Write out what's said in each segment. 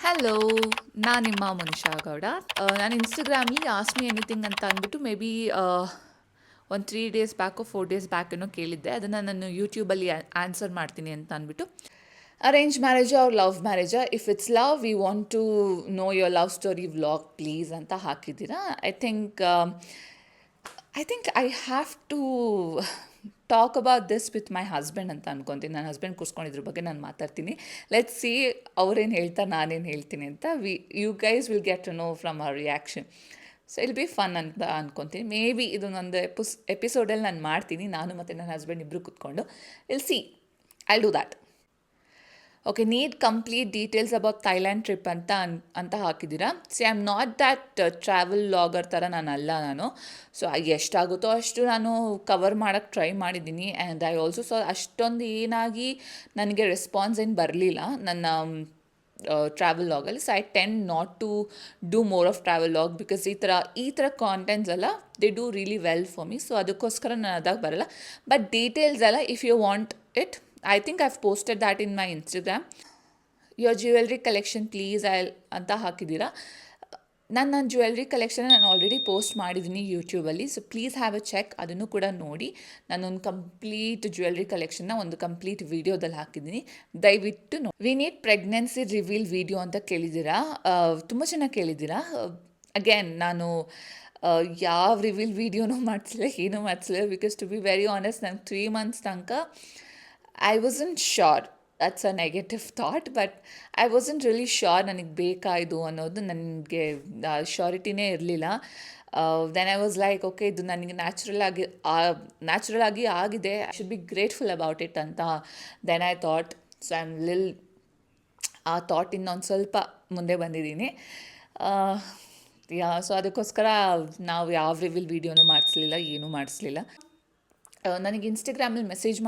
Hello, ನಾನು ನಿಮ್ಮ ಮನಿಷಾ ಗೌಡ. ನಾನು ಇನ್ಸ್ಟಾಗ್ರಾಮಲ್ಲಿ ಆಸ್ಕ್ ಮಿ ಎನಿಥಿಂಗ್ ಅಂತ ಅಂದ್ಬಿಟ್ಟು ಮೇ ಬಿ ಒಂದು 3 ಡೇಸ್ ಬ್ಯಾಕೋ 4 ಡೇಸ್ ಬ್ಯಾಕ್ ಏನೋ ಕೇಳಿದ್ದೆ. ಅದನ್ನು ನಾನು ಯೂಟ್ಯೂಬಲ್ಲಿ ಆನ್ಸರ್ ಮಾಡ್ತೀನಿ ಅಂತ ಅಂದ್ಬಿಟ್ಟು ಅರೇಂಜ್ ಮ್ಯಾರೇಜಾ ಅವ್ರ ಲವ್ ಮ್ಯಾರೇಜಾ, if it's love we want to know your love story vlog please ಅಂತ ಹಾಕಿದ್ದೀರಾ. I think I have to talk about this with my husband ಅಂತ ಅನ್ಕೊತೀನಿ. ನನ್ನ ಹಸ್ಬೆಂಡ್ ಕೂರಿಸ್ಕೊಂಡಿದ್ರ ಬಗ್ಗೆ ನಾನು ಮಾತಾಡ್ತೀನಿ. ಲೆಟ್ಸ್ ಸಿ ಅವ್ರೇನು ಹೇಳ್ತಾರೆ, ನಾನೇನು ಹೇಳ್ತೀನಿ ಅಂತ. You guys will get to know from our reaction. So it'll be fun ಅಂತ ಅನ್ಕೊತೀನಿ. ಮೇ ಬಿ ಇದನ್ನೊಂದು ಎಪಿಸೋಡಲ್ಲಿ ನಾನು ಮಾಡ್ತೀನಿ, ನಾನು ಮತ್ತು ನನ್ನ ಹಸ್ಬೆಂಡ್ ಇಬ್ಬರು ಕೂತ್ಕೊಂಡು. Will see, I do that. Okay, need complete details about Thailand trip ಅಂತ ಹಾಕಿದ್ದೀರಾ. C I am not that travel logger ಥರ ನಾನು. ಸೊ ಎಷ್ಟಾಗುತ್ತೋ ಅಷ್ಟು ನಾನು ಕವರ್ ಮಾಡೋಕ್ಕೆ ಟ್ರೈ ಮಾಡಿದ್ದೀನಿ. ಆ್ಯಂಡ್ ಐ ಆಲ್ಸೋ ಸೊ ಅಷ್ಟೊಂದು ಏನಾಗಿ ನನಗೆ ರೆಸ್ಪಾನ್ಸ್ ಏನು ಬರಲಿಲ್ಲ ನನ್ನ ಟ್ರಾವೆಲ್ ಲಾಗಲ್ಲಿ. So I tend not to do more of travel log because ಈ ಥರ ಕಾಂಟೆಂಟ್ಸ್ ಎಲ್ಲ they do really well for me. So ಅದಕ್ಕೋಸ್ಕರ ನಾನು ಅದಾಗ ಬರಲ್ಲ. ಬಟ್ ಡೀಟೇಲ್ಸ್ ಎಲ್ಲ if you want it, I think I've posted that in my Instagram. Your jewelry collection please ಅಂತ ಹಾಕಿದ್ದೀರಾ. ನನ್ನ ಜ್ಯುವೆಲ್ರಿ ಕಲೆಕ್ಷನ್ ನಾನು ಆಲ್ರೆಡಿ ಪೋಸ್ಟ್ ಮಾಡಿದ್ದೀನಿ ಯೂಟ್ಯೂಬಲ್ಲಿ. So please have a check, ಅದನ್ನು ಕೂಡ ನೋಡಿ. ನಾನೊಂದು ಕಂಪ್ಲೀಟ್ ಜ್ಯುವೆಲ್ರಿ ಕಲೆಕ್ಷನ್ನ ಒಂದು ಕಂಪ್ಲೀಟ್ ವೀಡಿಯೋದಲ್ಲಿ ಹಾಕಿದ್ದೀನಿ, ದಯವಿಟ್ಟು ನೋಡಿ. We need pregnancy reveal video ಅಂತ ಕೇಳಿದ್ದೀರಾ. ತುಂಬ ಚೆನ್ನಾಗಿ ಕೇಳಿದ್ದೀರಾ. ಅಗೇನ್ ನಾನು ಯಾವ ರಿವೀಲ್ ವಿಡಿಯೋನೂ ಮಾಡಿಸಿಲ್ಲ, ಏನೂ ಮಾಡಿಸಿಲ್ಲ. Because to be very honest, ನಂಗೆ 3 months ತನಕ I wasn't sure. That's a negative thought, but I wasn't really sure ನನಗೆ ಬೇಕಾ ಇದು ಅನ್ನೋದು. ನನಗೆ ಶ್ಯೂರಿಟಿನೇ ಇರಲಿಲ್ಲ. Then I was like, okay, ಇದು ನನಗೆ ನ್ಯಾಚುರಲ್ ಆಗಿ ಆಗಿದೆ, I should be grateful about it ಅಂತ. Then I thought, so I am a thought ಇನ್ನೊಂದು ಸ್ವಲ್ಪ ಮುಂದೆ ಬಂದಿದ್ದೀನಿ. ಸೊ ಅದಕ್ಕೋಸ್ಕರ ನಾವು ಯಾವ ರಿವೀಲ್ ವೀಡಿಯೋನೂ ಮಾಡಿಸ್ಲಿಲ್ಲ, ಏನೂ ಮಾಡಿಸ್ಲಿಲ್ಲ. ನನಗೆ ಇನ್ಸ್ಟಾಗ್ರಾಮಲ್ಲಿ ಮೆಸೇಜ್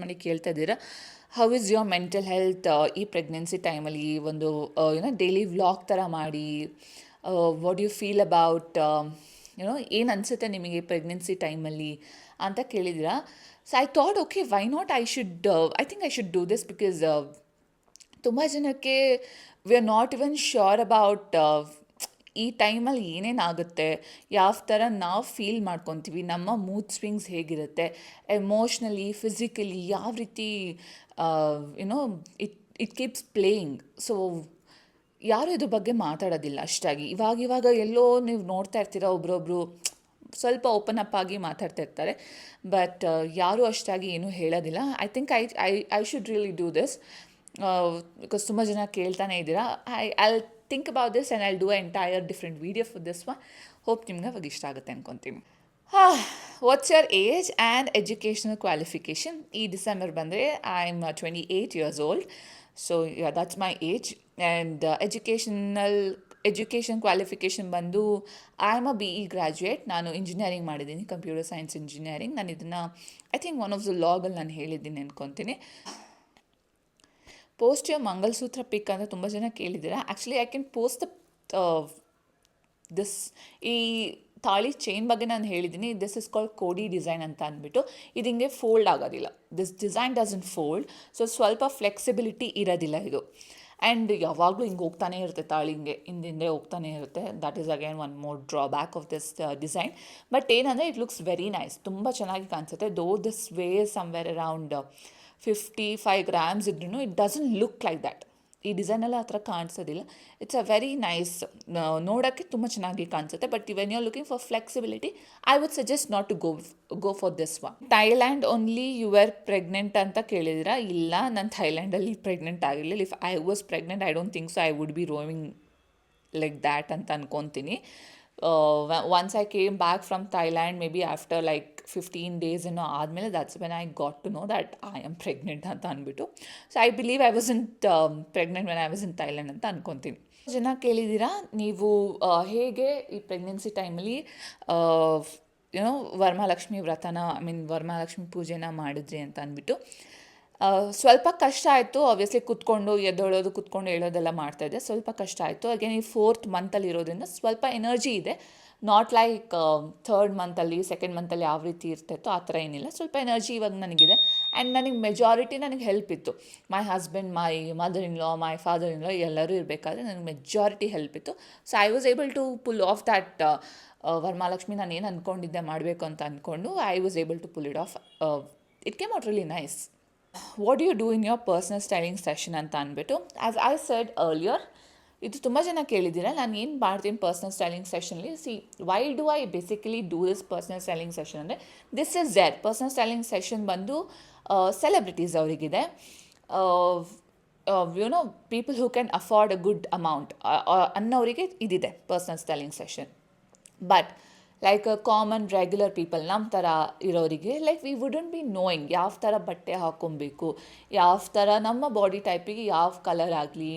ಮಾಡಿ ಕೇಳ್ತಾ ಇದ್ದೀರಾ, how is your mental health ಈ ಪ್ರೆಗ್ನೆನ್ಸಿ ಟೈಮಲ್ಲಿ, ಒಂದು ಡೈಲಿ ವ್ಲಾಗ್ ಥರ ಮಾಡಿ, ವಾಟ್ ಯು ಫೀಲ್ ಅಬೌಟ್ ಏನು ಅನಿಸುತ್ತೆ ನಿಮಗೆ ಪ್ರೆಗ್ನೆನ್ಸಿ ಟೈಮಲ್ಲಿ ಅಂತ ಕೇಳಿದ್ದೀರಾ. So I thought, okay, why not, I think I should do this because ತುಂಬ ಜನಕ್ಕೆ we are not even sure about ಈ ಟೈಮಲ್ಲಿ ಏನೇನಾಗುತ್ತೆ, ಯಾವ ಥರ ನಾವು ಫೀಲ್ ಮಾಡ್ಕೊತೀವಿ, ನಮ್ಮ ಮೂಡ್ ಸ್ವಿಂಗ್ಸ್ ಹೇಗಿರುತ್ತೆ, ಎಮೋಷ್ನಲಿ, ಫಿಸಿಕಲಿ ಯಾವ ರೀತಿ ಇಟ್ ಕೀಪ್ಸ್ ಪ್ಲೇಯಿಂಗ್. ಸೊ ಯಾರು ಇದ್ರ ಬಗ್ಗೆ ಮಾತಾಡೋದಿಲ್ಲ ಅಷ್ಟಾಗಿ. ಇವಾಗ ಎಲ್ಲೋ ನೀವು ನೋಡ್ತಾ ಇರ್ತೀರ, ಒಬ್ರೊಬ್ರು ಸ್ವಲ್ಪ ಓಪನ್ ಅಪ್ ಆಗಿ ಮಾತಾಡ್ತಾ ಇರ್ತಾರೆ, ಬಟ್ ಯಾರೂ ಅಷ್ಟಾಗಿ ಏನೂ ಹೇಳೋದಿಲ್ಲ. I think I should really do this because ತುಂಬ ಜನ ಕೇಳ್ತಾನೆ ಇದ್ದೀರಾ. I'll think about this and I'll do entire different video for this one. Hope ನಿಮ್ಗೆ ಅವಾಗ ಇಷ್ಟ ಆಗುತ್ತೆ ಅಂದ್ಕೊತೀನಿ. What's your age and educational qualification? ಈ ಡಿಸೆಂಬರ್ ಬಂದರೆ I am 28 years old. So that's my age. And education qualification ಬಂದು I am a BE graduate. ನಾನು engineering ಮಾಡಿದ್ದೀನಿ, ಕಂಪ್ಯೂಟರ್ ಸೈನ್ಸ್ ಇಂಜಿನಿಯರಿಂಗ್. ನಾನು ಇದನ್ನು I think one of the ಲಾಗಲ್ಲಿ ನಾನು ಹೇಳಿದ್ದೀನಿ ಅನ್ಕೊತೀನಿ. ಪೋಸ್ಟ್ ಯುವರ್ ಮಂಗಲಸೂತ್ರ ಪಿಕ್ ಅಂತ ತುಂಬ ಜನ ಕೇಳಿದ್ದೀರಾ. Actually I can post this ಈ ತಾಳಿ ಚೈನ್ ಬಗ್ಗೆ ನಾನು ಹೇಳಿದ್ದೀನಿ. This is called Kodi design ಅಂತ ಅಂದ್ಬಿಟ್ಟು. ಇದು ಹಿಂಗೆ ಫೋಲ್ಡ್ ಆಗೋದಿಲ್ಲ, this design doesn't fold. So ಸ್ವಲ್ಪ ಫ್ಲೆಕ್ಸಿಬಿಲಿಟಿ ಇರೋದಿಲ್ಲ ಇದು. ಆ್ಯಂಡ್ ಯಾವಾಗಲೂ ಹಿಂಗೆ ಹೋಗ್ತಾನೆ ಇರುತ್ತೆ, ತಾಳಿ ಹಿಂಗೆ ಹಿಂದೆ ಹೋಗ್ತಾನೆ ಇರುತ್ತೆ. That is again one more drawback of this design. But ಏನಂದರೆ ಇಟ್ ಲುಕ್ಸ್ ವೆರಿ ನೈಸ್, ತುಂಬ ಚೆನ್ನಾಗಿ ಕಾಣಿಸುತ್ತೆ. Though this weighs somewhere around 55 grams ಇದ್ರೂ it doesn't look like that. ಈ ಡಿಸೈನೆಲ್ಲ ಆ ಥರ ಕಾಣಿಸೋದಿಲ್ಲ. ಇಟ್ಸ್ ಅ ವೆರಿ ನೈಸ್, ನೋಡೋಕ್ಕೆ ತುಂಬ ಚೆನ್ನಾಗಿ ಕಾಣಿಸುತ್ತೆ. But when you are looking for flexibility, I would suggest not to go for this one. Thailand only you are pregnant ಅಂತ ಕೇಳಿದಿರಾ. ಇಲ್ಲ, ನಾನು ಥೈಲ್ಯಾಂಡಲ್ಲಿ ಪ್ರೆಗ್ನೆಂಟ್ ಆಗಿರಲಿಲ್ಲ. If I was pregnant I don't think so I would be roving like that ಅಂತ ಅನ್ಕೊತೀನಿ. Once I came back from Thailand, maybe after like 15 days ಏನೋ ಆದಮೇಲೆ that's when I got to know that I am pregnant ಅಂತ ಅಂದ್ಬಿಟ್ಟು. So I believe I wasn't pregnant when I was in Thailand ಅಂತ ಅನ್ಕೊತೀನಿ. ಜನ ಕೇಳಿದ್ದೀರಾ, ನೀವು ಹೇಗೆ ಈ ಪ್ರೆಗ್ನೆನ್ಸಿ ಟೈಮಲ್ಲಿ ವರಮಹಾಲಕ್ಷ್ಮಿ ವ್ರತನ ವರಮಹಾಲಕ್ಷ್ಮಿ ಪೂಜೆನ ಮಾಡಿದ್ರಿ ಅಂತ ಅಂದ್ಬಿಟ್ಟು. ಸ್ವಲ್ಪ ಕಷ್ಟ ಆಯಿತು. ಆಬ್ವಿಯಸ್ಲಿ ಕುತ್ಕೊಂಡು ಹೇಳೋದೆಲ್ಲ ಮಾಡ್ತಾಯಿದ್ದೆ. ಸ್ವಲ್ಪ ಕಷ್ಟ ಆಯಿತು. ಅಗೇನ್ ಈ 4th ಮಂತಲ್ಲಿ ಇರೋದ್ರಿಂದ ಸ್ವಲ್ಪ ಎನರ್ಜಿ ಇದೆ. ನಾಟ್ ಲೈಕ್ 3rd ಮಂತಲ್ಲಿ 2nd ಮಂತಲ್ಲಿ ಯಾವ ರೀತಿ ಇರ್ತಾಯಿತ್ತೋ ಆ ಥರ ಏನಿಲ್ಲ. ಸ್ವಲ್ಪ ಎನರ್ಜಿ ಇವಾಗ ನನಗಿದೆ. ಆ್ಯಂಡ್ ನನಗೆ ಮೆಜಾರಿಟಿ ನನಗೆ ಹೆಲ್ಪ್ ಇತ್ತು. My husband, my mother in law, my father in law ಎಲ್ಲರೂ ಇರಬೇಕಾದ್ರೆ ನನಗೆ ಮೆಜಾರಿಟಿ ಹೆಲ್ಪ್ ಇತ್ತು. So I was able to pull off that Varamahalakshmi ನಾನು ಏನು ಅಂದ್ಕೊಂಡಿದ್ದೆ ಮಾಡಬೇಕು ಅಂತ ಅಂದ್ಕೊಂಡು I was able to pull it off. It came out really nice. What you do in your personal styling session ಅಂತ ಅಂದ್ಬಿಟ್ಟು, ಆ್ಯಸ್ ಐ ಸೆಡ್ ಅರ್ಲಿಯರ್, ಇದು ತುಂಬ ಜನ ಕೇಳಿದ್ದೀರಾ ನಾನು ಏನು ಮಾಡ್ತೀನಿ ಪರ್ಸ್ನಲ್ ಸ್ಟೈಲಿಂಗ್ ಸೆಷನ್ಲಿ. See, why do I basically do this personal styling session ಅಂದರೆ, this is there personal styling session ಬಂದು ಸೆಲೆಬ್ರಿಟೀಸ್ ಅವರಿಗಿದೆ, you know people who can afford a good amount ಅನ್ನೋರಿಗೆ ಇದಿದೆ personal styling session. But like common regular people ನಮ್ಮ ಥರ ಇರೋರಿಗೆ, like we wouldn't be knowing ಯಾವ ಥರ ಬಟ್ಟೆ ಹಾಕ್ಕೊಬೇಕು, ಯಾವ ಥರ ನಮ್ಮ ಬಾಡಿ ಟೈಪಿಗೆ ಯಾವ ಕಲರ್ ಆಗಲಿ,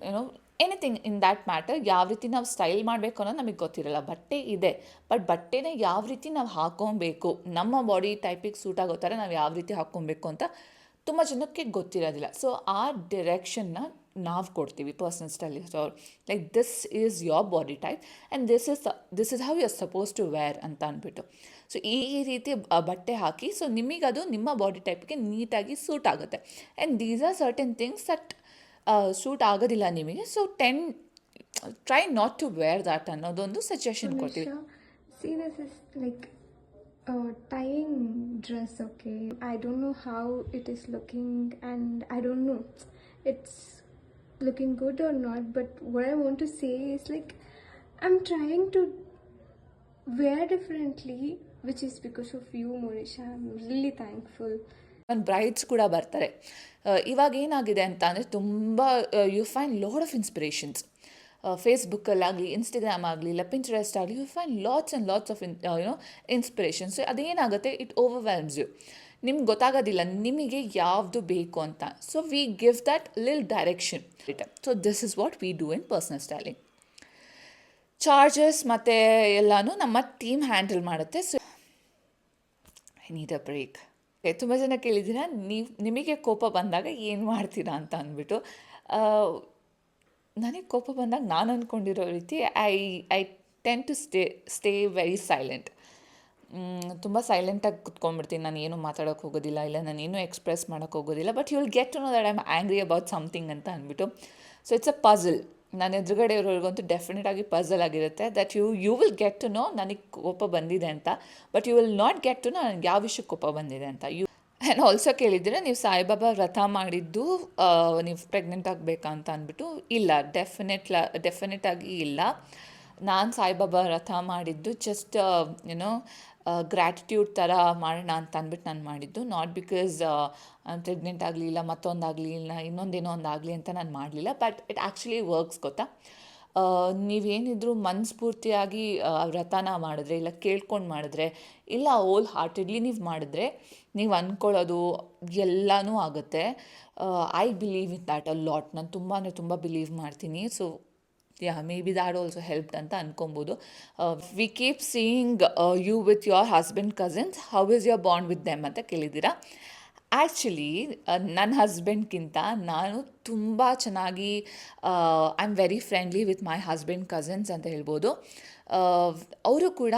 YONO anything in that matter, ಯಾವ ರೀತಿ ನಾವು ಸ್ಟೈಲ್ ಮಾಡಬೇಕು ಅನ್ನೋದು ನಮಗೆ ಗೊತ್ತಿರಲ್ಲ. ಬಟ್ಟೆ ಇದೆ, ಬಟ್ ಬಟ್ಟೆನ ಯಾವ ರೀತಿ ನಾವು ಹಾಕ್ಕೊಬೇಕು, ನಮ್ಮ ಬಾಡಿ ಟೈಪಿಗೆ ಸೂಟ್ ಆಗೋ ಥರ ನಾವು ಯಾವ ರೀತಿ ಹಾಕ್ಕೊಬೇಕು ಅಂತ ತುಂಬ ಜನಕ್ಕೆ ಗೊತ್ತಿರೋದಿಲ್ಲ. ಸೊ ಆ ಡಿರೆಕ್ಷನ್ನ ನಾವು ಕೊಡ್ತೀವಿ ಪರ್ಸ್ನಲ್ ಸ್ಟೈಲಿಸ್ಟ್ ಅವ್ರು. Like this is your body type and this is how you are suppose to wear ಅಂತ ಅಂದ್ಬಿಟ್ಟು. ಸೊ ಈ ರೀತಿ ಬಟ್ಟೆ ಹಾಕಿ, ಸೊ ನಿಮಗದು ನಿಮ್ಮ ಬಾಡಿ ಟೈಪ್ಗೆ ನೀಟಾಗಿ ಸೂಟ್ ಆಗುತ್ತೆ. And these are certain things that suit ಆಗೋದಿಲ್ಲ ನಿಮಗೆ, so try not to wear that ಅನ್ನೋದೊಂದು ಸಜೆಷನ್ ಕೊಡ್ತೀವಿ. See, this is like tying dress, okay? I don't know how it is looking, and I don't know it's looking good or not, but what I want to say is like I'm trying to wear differently, which is because of you, Monisha. I'm really thankful. ಒಂದು brides ಕೂಡ ಬರ್ತಾರೆ. ಇವಾಗ ಏನಾಗಿದೆ ಅಂತ ಅಂದರೆ, ತುಂಬ you find lot of inspirations ಫೇಸ್ಬುಕ್ಕಲ್ಲಾಗಲಿ, Instagram ಆಗಲಿ, ಇಲ್ಲ ಪಿಂಟ್ರೆಸ್ಟ್ ಆಗಲಿ, you find lots and lots of inspirations. ಅದೇನಾಗುತ್ತೆ, ಇಟ್ ಓವರ್ವೆಲ್ಮ್ಸ್ ಯು. ನಿಮ್ಗೆ ಗೊತ್ತಾಗೋದಿಲ್ಲ ನಿಮಗೆ ಯಾವುದು ಬೇಕು ಅಂತ. So we give that lil direction. So this is what we do in personal styling. Charges ಮತ್ತು ಎಲ್ಲನೂ ನಮ್ಮ ಟೀಮ್ ಹ್ಯಾಂಡಲ್ ಮಾಡುತ್ತೆ. So I need a break. ತುಂಬ ಜನ ಕೇಳಿದ್ದೀರಾ ನಿಮಗೆ ಕೋಪ ಬಂದಾಗ ಏನು ಮಾಡ್ತೀರಾ ಅಂತ ಅಂದ್ಬಿಟ್ಟು. ನನಗೆ ಕೋಪ ಬಂದಾಗ ನಾನು ಅಂದ್ಕೊಂಡಿರೋ ರೀತಿ I tend to stay very silent. ತುಂಬ ಸೈಲೆಂಟಾಗಿ ಕುತ್ಕೊಂಡ್ಬಿಡ್ತೀನಿ. ನಾನು ಏನು ಮಾತಾಡೋಕ್ಕೆ ಹೋಗೋದಿಲ್ಲ, ಇಲ್ಲ ನಾನು ಏನೂ ಎಕ್ಸ್ಪ್ರೆಸ್ ಮಾಡೋಕ್ಕೆ ಹೋಗೋದಿಲ್ಲ. But you will get to know that I am angry about something ಅಂತ ಅಂದ್ಬಿಟ್ಟು. So it's a puzzle. ನಾನು ಎದುರುಗಡೆ ಇರೋರಿಗಂತೂ ಡೆಫಿನೆಟಾಗಿ ಪಝಲ್ ಆಗಿರುತ್ತೆ that you will get to know ನನಗೆ ಕೋಪ ಬಂದಿದೆ ಅಂತ, but you will not get to know ನನಗೆ ಯಾವ ವಿಷಯಕ್ಕೆ ಕೋಪ ಬಂದಿದೆ ಅಂತ. ಆ್ಯಂಡ್ ಆಲ್ಸೋ ಕೇಳಿದ್ದೀರ, ನೀವು ಸಾಯಿಬಾಬಾ ವ್ರತ ಮಾಡಿದ್ದು ನೀವು ಪ್ರೆಗ್ನೆಂಟ್ ಆಗಬೇಕಾ ಅಂತ ಅಂದ್ಬಿಟ್ಟು. ಇಲ್ಲ, ಡೆಫಿನೆಟಾಗಿ ಇಲ್ಲ. ನಾನು ಸಾಯಿಬಾಬಾ ವ್ರತ ಮಾಡಿದ್ದು ಜಸ್ಟ್ ಯುನೋ ಗ್ರ್ಯಾಟಿಟ್ಯೂಡ್ ಥರ ಮಾಡೋಣ ಅಂತ ಅಂದ್ಬಿಟ್ಟು ನಾನು ಮಾಡಿದ್ದು. ನಾಟ್ ಬಿಕಾಸ್ ಪ್ರೆಗ್ನೆಂಟ್ ಆಗಲಿಲ್ಲ, ಮತ್ತೊಂದಾಗಲಿ, ಇಲ್ಲ ಇನ್ನೊಂದೇನೋ ಒಂದಾಗಲಿ ಅಂತ ನಾನು ಮಾಡಲಿಲ್ಲ. ಬಟ್ ಇಟ್ ಆ್ಯಕ್ಚುಲಿ ವರ್ಕ್ಸ್, ಗೊತ್ತಾ. ನೀವೇನಿದ್ರು ಮನಸ್ಫೂರ್ತಿಯಾಗಿ ವ್ರತನ ಮಾಡಿದ್ರೆ, ಇಲ್ಲ ಕೇಳ್ಕೊಂಡು ಮಾಡಿದ್ರೆ, ಇಲ್ಲ ಓಲ್ ಹಾರ್ಟೆಡ್ಲಿ ನೀವು ಮಾಡಿದ್ರೆ, ನೀವು ಅಂದ್ಕೊಳ್ಳೋದು ಎಲ್ಲನೂ ಆಗುತ್ತೆ. I believe in that a lot. ನಾನು ತುಂಬ ಬಿಲೀವ್ ಮಾಡ್ತೀನಿ. So maybe that also helped ಅಂತ ಅಂದ್ಕೊಬೋದು. We keep seeing you with your husband cousins, how is your bond with them ಅಂತ ಕೇಳಿದ್ದೀರಾ. ಆ್ಯಕ್ಚುಲಿ ನನ್ನ ಹಸ್ಬೆಂಡ್ಗಿಂತ ನಾನು ತುಂಬ ಚೆನ್ನಾಗಿ I am very friendly with my husband cousins ಅಂತ ಹೇಳ್ಬೋದು. ಅವರು ಕೂಡ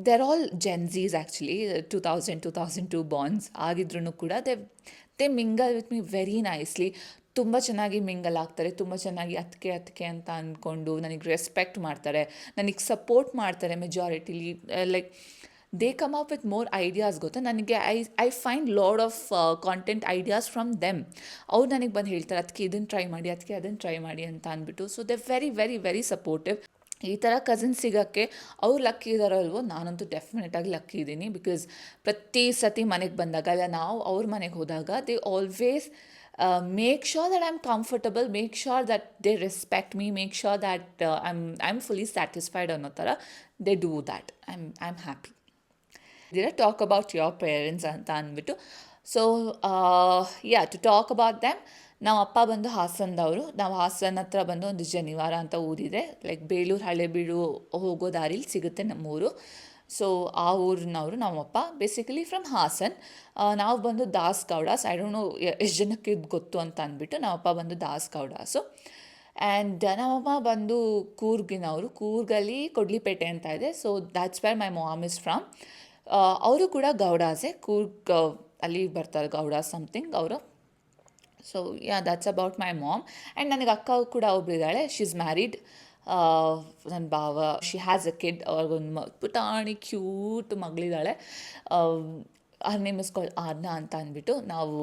they're all Gen Zs actually, 2002 borns ಆಗಿದ್ರೂ ಕೂಡ they mingle with me very nicely. ತುಂಬ ಚೆನ್ನಾಗಿ ಮಿಂಗಲ್ ಆಗ್ತಾರೆ, ತುಂಬ ಚೆನ್ನಾಗಿ ಅದಕ್ಕೆ ಅಂತ ಅಂದ್ಕೊಂಡು ನನಗೆ ರೆಸ್ಪೆಕ್ಟ್ ಮಾಡ್ತಾರೆ, ನನಗೆ ಸಪೋರ್ಟ್ ಮಾಡ್ತಾರೆ ಮೆಜಾರಿಟಿಲಿ. Like they come up with more ideas, ಗೊತ್ತಾ. ನನಗೆ I find lot of content ideas from them. ಅವ್ರು ನನಗೆ ಬಂದು ಹೇಳ್ತಾರೆ, ಅದಕ್ಕೆ ಇದನ್ನು ಟ್ರೈ ಮಾಡಿ, ಅದಕ್ಕೆ ಅದನ್ನು ಟ್ರೈ ಮಾಡಿ ಅಂತ ಅಂದ್ಬಿಟ್ಟು. So they very very very supportive. ಈ ಥರ ಕಸಿನ್ಸ್ ಸಿಗೋಕ್ಕೆ ಅವ್ರು ಲಕ್ಕಿ ಇದ್ದಾರೋ ಅಲ್ವೋ, ನಾನಂತೂ ಡೆಫಿನೆಟಾಗಿ ಲಕ್ಕಿ ಇದ್ದೀನಿ. ಬಿಕಾಸ್ ಪ್ರತಿ ಸತಿ ಮನೆಗೆ ಬಂದಾಗ, ಇಲ್ಲ ನಾವು ಅವ್ರ ಮನೆಗೆ ಹೋದಾಗ, they always make sure that I'm comfortable, make sure that they respect me, make sure that I'm fully satisfied ಅನ್ನೋ ಥರ they do that. I'm happy. Talk about your parents ಅಂತ ಅಂದ್ಬಿಟ್ಟು. So to talk about them, ನಾವು ಅಪ್ಪ ಬಂದು ಹಾಸನದವರು. ನಾವು ಹಾಸನ ಹತ್ರ ಬಂದು ಒಂದು ಜನಿವಾರ ಅಂತ ಊರಿದೆ, ಲೈಕ್ ಬೇಲೂರು ಹಳೆಬೀಡು ಹೋಗೋ ದಾರಿಲಿ ಸಿಗುತ್ತೆ ನಮ್ಮೂರು. ಸೊ ಆ ಊರಿನವರು ನಮ್ಮಪ್ಪ, ಬೇಸಿಕಲಿ ಫ್ರಮ್ ಹಾಸನ್. ನಾವು ಬಂದು Das Gowda's. I don't know ಎಷ್ಟು ಜನಕ್ಕೆ ಇದು ಗೊತ್ತು ಅಂತ ಅಂದ್ಬಿಟ್ಟು ನಮ್ಮಪ್ಪ ಬಂದು ದಾಸ್ ಗೌಡಾಸು. ಆ್ಯಂಡ್ ನಮ್ಮಮ್ಮ ಬಂದು ಕೂರ್ಗಿನವರು. ಕೂರ್ಗಲ್ಲಿ ಕೊಡ್ಲಿಪೇಟೆ ಅಂತ ಇದೆ. So that's where my mom is from. ಅವರು ಕೂಡ ಗೌಡಾಸೆ. ಕೂರ್ಗ್ ಅಲ್ಲಿ ಬರ್ತಾರೆ ಗೌಡ ಸಮಥಿಂಗ್ ಅವರು. So yeah that's about my mom. And ನನಗೆ ಅಕ್ಕ ಕೂಡ ಒಬ್ಬಳಿದ್ದಾಳೆ, ಶಿ ಈಸ್ ಮ್ಯಾರಿಡ್. ನನ್ನ ಭಾವ, ಶಿ ಹ್ಯಾಸ್ ಅ ಕಿಡ್, ಅವ್ರಿಗೊಂದು ಪುಟಾಣಿ ಕ್ಯೂಟ್ ಮಗಳಿದ್ದಾಳೆ. Her name is called Aarna ಅಂತ ಅಂದ್ಬಿಟ್ಟು. ನಾವು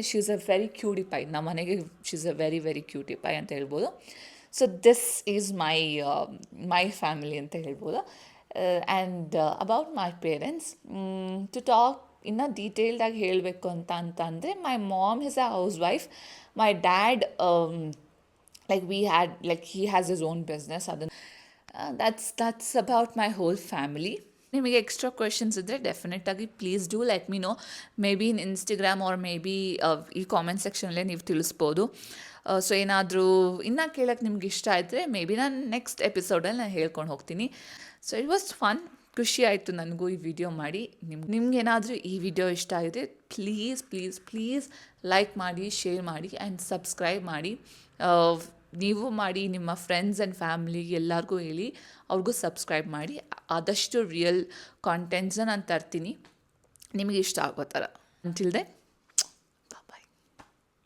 she is a very cutie pie, ನಮ್ಮ ಮನೆಗೆ she is a very very cutie pie ಅಂತ ಹೇಳ್ಬೋದು. So this is my family ಅಂತ ಹೇಳ್ಬೋದು. And about my parents, to talk ಇನ್ನೂ ಡೀಟೇಲ್ಡಾಗಿ ಹೇಳಬೇಕು ಅಂತಂದರೆ, my mom is a housewife. My dad he has his own business. That's about my whole family. ನಿಮಗೆ extra questions ಇದ್ದರೆ ಡೆಫಿನೆಟಾಗಿ please do let me know. Maybe in Instagram or maybe ಈ comment ಸೆಕ್ಷನಲ್ಲೇ ನೀವು ತಿಳಿಸ್ಬೋದು. So ಏನಾದರೂ ಇನ್ನೂ ಕೇಳೋಕ್ಕೆ ನಿಮ್ಗೆ ಇಷ್ಟ ಇದ್ದರೆ ಮೇ ಬಿ ನಾನು ನೆಕ್ಸ್ಟ್ ಎಪಿಸೋಡಲ್ಲಿ ನಾನು ಹೇಳ್ಕೊಂಡು ಹೋಗ್ತೀನಿ. ಸೊ ಇಟ್ ವಾಸ್ ಫನ್, ಖುಷಿ ಆಯಿತು ನನಗೂ ಈ ವಿಡಿಯೋ ಮಾಡಿ. ನಿಮ್ಗೇನಾದರೂ ಈ ವಿಡಿಯೋ ಇಷ್ಟ ಆಗಿದೆ, ಪ್ಲೀಸ್ ಲೈಕ್ ಮಾಡಿ, ಶೇರ್ ಮಾಡಿ ಆ್ಯಂಡ್ ಸಬ್ಸ್ಕ್ರೈಬ್ ಮಾಡಿ. ನೀವು ಮಾಡಿ, ನಿಮ್ಮ ಫ್ರೆಂಡ್ಸ್ ಆ್ಯಂಡ್ ಫ್ಯಾಮ್ಲಿಗೆ ಎಲ್ಲರಿಗೂ ಹೇಳಿ, ಅವ್ರಿಗೂ ಸಬ್ಸ್ಕ್ರೈಬ್ ಮಾಡಿ. ಆದಷ್ಟು ರಿಯಲ್ ಕಾಂಟೆಂಟ್ಸನ್ನ ನಾನು ತರ್ತೀನಿ ನಿಮಗೆ ಇಷ್ಟ ಆಗೋ ಥರ. Until then